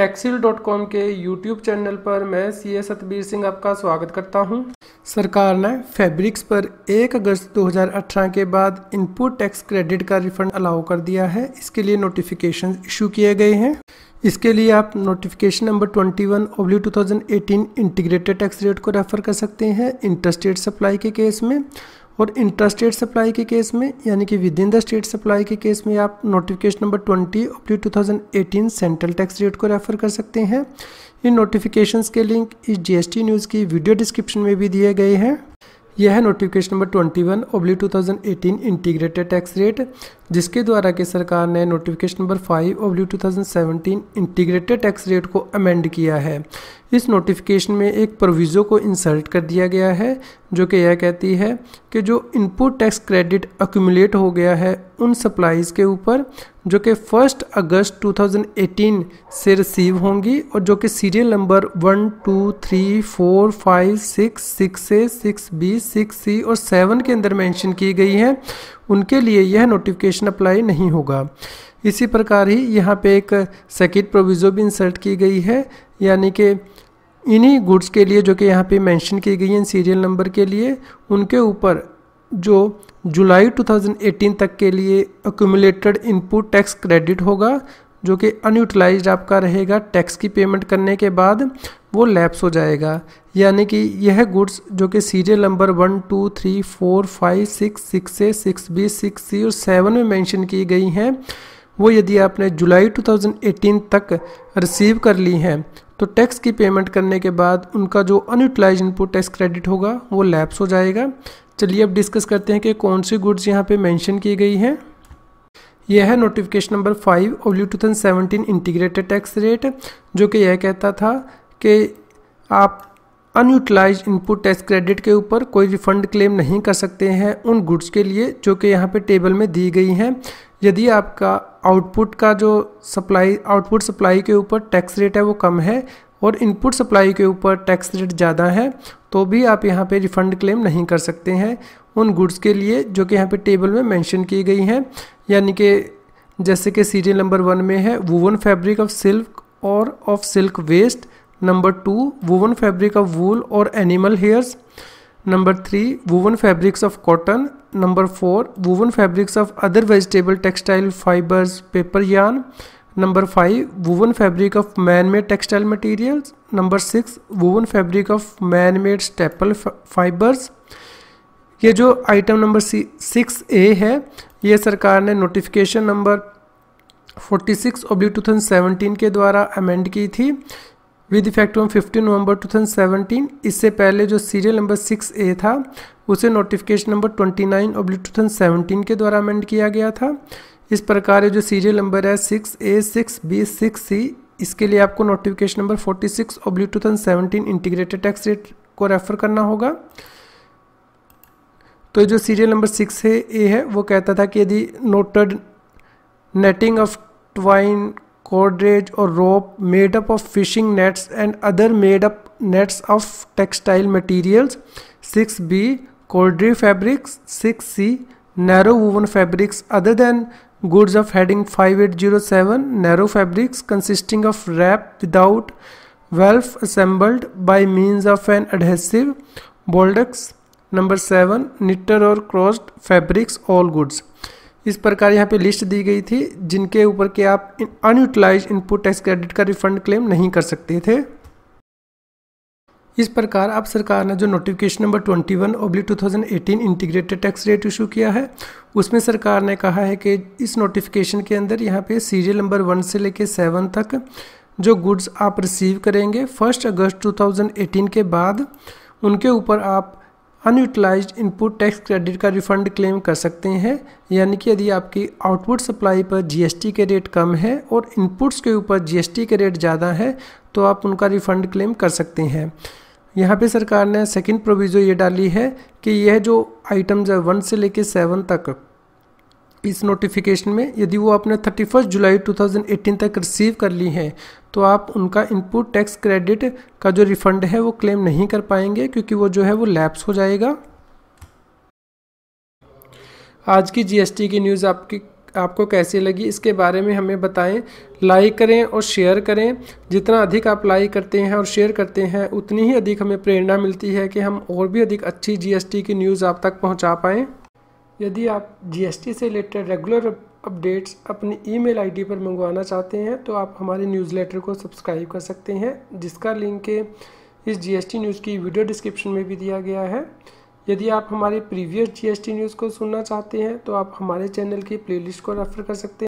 टैक्सील.com के YouTube channel पर मैं सीए सतबीर सिंह आपका स्वागत करता हूं। सरकार ने फैब्रिक्स पर 1 अगस्त 2018 के बाद इनपुट टैक्स क्रेडिट का रिफंड अलाउ कर दिया है। इसके लिए नोटिफिकेशन इशू किए गए हैं। इसके लिए आप notification number 21/2018 integrated tax rate को रेफर कर सकते हैं इंटरस्टेट सप्लाई के केस में, और इंट्रास्टेट सप्लाई के केस में यानी कि with in the state supply के केस में आप notification number 20/2018 central tax rate को रेफर कर सकते हैं। इन नोटिफिकेशंस के लिंक इस जीएसटी न्यूज़ की वीडियो डिस्क्रिप्शन में भी दिए गए हैं। यह है notification number 21/2018 integrated tax rate, जिसके द्वारा कि सरकार ने notification number 5/2017 integrated tax rate को अमेंड किया है। इस नोटिफिकेशन में एक प्रोविज़ो को इंसर्ट कर दिया गया है जो कि यह कहती है कि जो इनपुट टैक्स क्रेडिट एक्यूमुलेट हो गया है उन सप्लाईज़ के ऊपर जो कि 1 अगस्त 2018 से रिसीव होंगी और जो कि serial number 1, 2, 3, 4, 5, 6, 6A, 6B, 6C और 7 के अंदर मेंशन की गई हैं, उनके लिए यह नोटिफिकेशन अप्लाई नहीं होगा। इसी प्रकार ही यहाँ पे एक सेकंड प्रोविज़ो भी इंसर्ट की गई है, यानी कि इन्हीं गुड्स के लिए जो कि यहाँ पे मेंशन की गई हैं सीरियल नंबर के लिए, उनके ऊपर जो जुलाई 2018 तक के लिए एक्यूमुलेटेड इनपुट टैक्स क्रेडिट होगा जो कि अनयूटिलाइज्ड आपका रहेगा, टैक्स की पेमेंट करने के बाद वो लैप्स हो जाएगा। यानी कि यह गुड्स जो कि serial number 1, 2, 3, 4, 5, 6, 6A, 6B, 6C और 7 में मेंशन की गई हैं, वो यदि आपने जुलाई 2018 तक रिसीव कर ली हैं तो टैक्स की पेमेंट करने के बाद उनका जो अनयूटिलाइज्ड इनपुट टैक्स क्रेडिट होगा वो लैप्स हो जाएगा। चलिए अब डिस्कस करते हैं कि कौन सी गुड्स यहाँ पे मेंशन की गई हैं। यह है notification number 5/2017 integrated tax rate, जो कि यह कहता था कि आप अनयूटिलाइज्ड इनपुट टैक्स क्रेडिट के ऊपर कोई रिफंड क्लेम नहीं कर सकते हैं उन गुड्स के लिए जो कि यहाँ पे टेबल में दी गई हैं। यदि आपका आउटपुट सप्लाई के ऊपर टैक्स रेट है वो कम है और इनपुट सप्लाई के ऊपर टैक्स रेट ज़्यादा है तो भी आप यहाँ पे रिफ़ंड क्लेम नहीं कर सकते हैं उन गुड्स के लिए जो कि यहाँ पे टेबल में मेंशन की गई हैं। यानी कि जैसे कि सीरियल नंबर 1 में है woven fabric of silk or of silk waste, number 2 woven fabric of wool or animal hairs, number 3 woven fabrics of cotton, number 4 woven fabrics of other vegetable textile fibres paper yarn, number 5 woven fabric of man made textile materials, number 6 woven fabric of man made staple fibres. ये जो item number 6A है ये सरकार ने notification number 46/2017 के द्वारा amend की थी विद इफेक्ट ऑन 15 नवंबर 2017। इससे पहले जो सीरियल नंबर 6A था उसे नोटिफिकेशन नंबर 29/2017 के द्वारा अमेंड किया गया था। इस प्रकार जो सीरियल नंबर है 6A, 6B, 6C, इसके लिए आपको notification number 46/2017 integrated tax rate को रेफर करना होगा। तो जो सीरियल नंबर 6A है वो कहता था कि यदि knotted netting of twine cordage or rope made up of fishing nets and other made up nets of textile materials, 6B corduroy fabrics, 6C narrow woven fabrics other than goods of heading 5807 narrow fabrics consisting of wrap without valve assembled by means of an adhesive boldex, number 7 knitter or crossed fabrics all goods। इस प्रकार यहाँ पे list दी गई थी जिनके ऊपर के आप अनयूटिलाइज्ड इनपुट टैक्स क्रेडिट का रिफंड क्लेम नहीं कर सकते थे। इस प्रकार अब सरकार ने जो notification number 21/2018 integrated tax rate issue किया है उसमें सरकार ने कहा है कि इस नोटिफिकेशन के अंदर यहाँ पे सीरियल नंबर 1 से लेके 7 तक जो गुड्स आप रिसीव करेंगे 1 अगस्त 2018 के बाद उनके ऊपर आप अनयूटिलाइज्ड इनपुट टैक्स क्रेडिट का रिफंड क्लेम कर सकते हैं। यानी कि यदि आपकी आउटपुट सप्लाई पर जीएसटी के रेट कम है और इनपुट्स के ऊपर जीएसटी के रेट ज़्यादा है तो आप उनका रिफंड क्लेम कर सकते हैं। यहाँ पे सरकार ने सेकंड प्रोविज़ो ये डाली है कि यह जो आइटम्स है 1 से लेके 7 तक इस नोटिफिकेशन में यदि वो आपने 31 जुलाई 2018 तक रिसीव कर ली हैं तो आप उनका इनपुट टैक्स क्रेडिट का जो रिफ़ंड है वो क्लेम नहीं कर पाएंगे क्योंकि वो जो है वो लैप्स हो जाएगा। आज की जीएसटी की न्यूज़ आपको कैसी लगी इसके बारे में हमें बताएं। लाइक करें और शेयर करें। जितना अधिक आप लाइक करते हैं और शेयर करते हैं उतनी ही अधिक हमें प्रेरणा मिलती है कि हम और भी अधिक अच्छी जीएसटी की न्यूज़ आप तक पहुंचा पाएँ। यदि आप जीएसटी से रिलेटेड रेगुलर अपडेट्स अपनी ईमेल आईडी पर मंगवाना चाहते हैं तो आप हमारे न्यूज़लेटर को सब्सक्राइब कर सकते हैं, जिसका लिंक इस जीएसटी न्यूज़ की वीडियो डिस्क्रिप्शन में भी दिया गया है। यदि आप हमारे प्रीवियस जीएसटी न्यूज़ को सुनना चाहते हैं तो आप हमारे चैनल की प्लेलिस्ट को रेफर कर सकते हैं।